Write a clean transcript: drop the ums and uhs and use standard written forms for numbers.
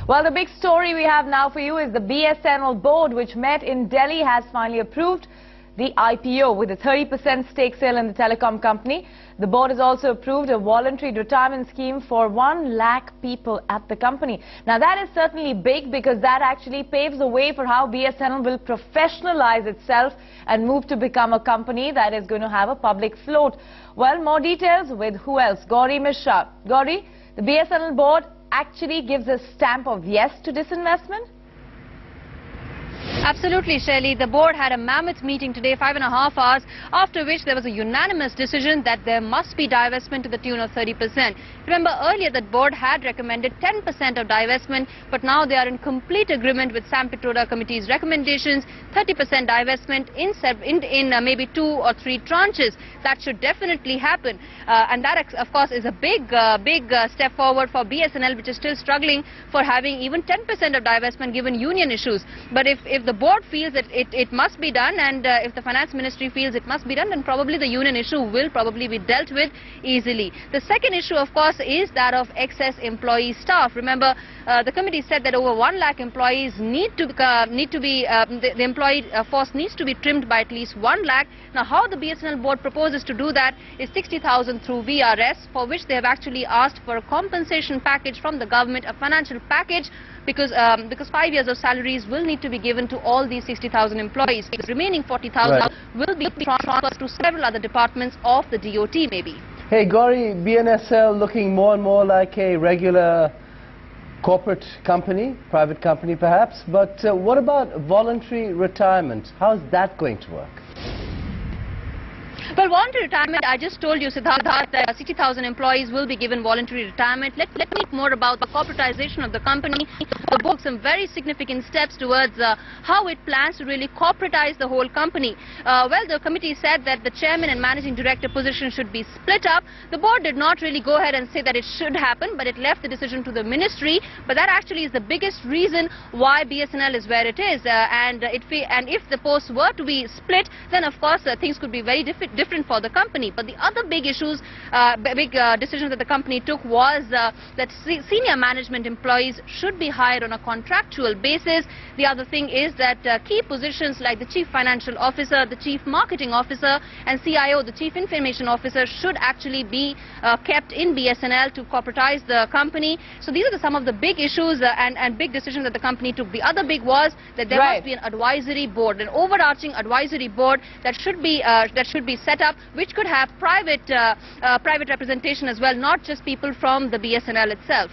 Well, the big story we have now for you is the BSNL board, which met in Delhi, has finally approved the IPO with a 30% stake sale in the telecom company. The board has also approved a voluntary retirement scheme for 1 lakh people at the company. Now, that is certainly big because that actually paves the way for how BSNL will professionalize itself and move to become a company that is going to have a public float. Well, more details with who else? Gauri Mishra. Gauri, the BSNL board actually gives a stamp of yes to disinvestment? Absolutely, Shelley. The board had a mammoth meeting today, 5.5 hours, after which there was a unanimous decision that there must be divestment to the tune of 30%. Remember, earlier that board had recommended 10% of divestment, but now they are in complete agreement with Sam Pitroda committee's recommendations, 30% divestment in maybe 2 or 3 tranches. That should definitely happen. And that, of course, is a big step forward for BSNL, which is still struggling for having even 10% of divestment given union issues. But if the board feels that it must be done, and if the finance ministry feels it must be done, then probably the union issue will probably be dealt with easily. The second issue, of course, is that of excess employee staff. Remember, the committee said that over 1 lakh employees the employee force needs to be trimmed by at least 1 lakh. Now, how the BSNL board proposes to do that is 60,000 through VRS, for which they have actually asked for a compensation package from the government, a financial package, because 5 years of salaries will need to be given to all these 60,000 employees. The remaining 40,000 will be transferred to several other departments of the DOT maybe. Hey Gauri, BNSL looking more and more like a regular corporate company, private company perhaps, but what about voluntary retirement? How's that going to work? Well, voluntary retirement, I just told you, Siddharth, that 60,000 employees will be given voluntary retirement. Let me talk more about the corporatization of the company. The board took some very significant steps towards how it plans to really corporatize the whole company. Well, the committee said that the chairman and managing director position should be split up. The board did not really go ahead and say that it should happen, but it left the decision to the ministry. But that actually is the biggest reason why BSNL is where it is. And if the posts were to be split, then of course things could be very different for the company. But the other big issues, decisions that the company took was that senior management employees should be hired on a contractual basis. The other thing is that key positions like the chief financial officer, the chief marketing officer, and CIO, the chief information officer, should actually be kept in BSNL to corporatize the company. So these are some of the big issues and big decisions that the company took. The other big was that there must be an advisory board, an overarching advisory board that should be set up, which could have private representation as well, not just people from the BSNL itself.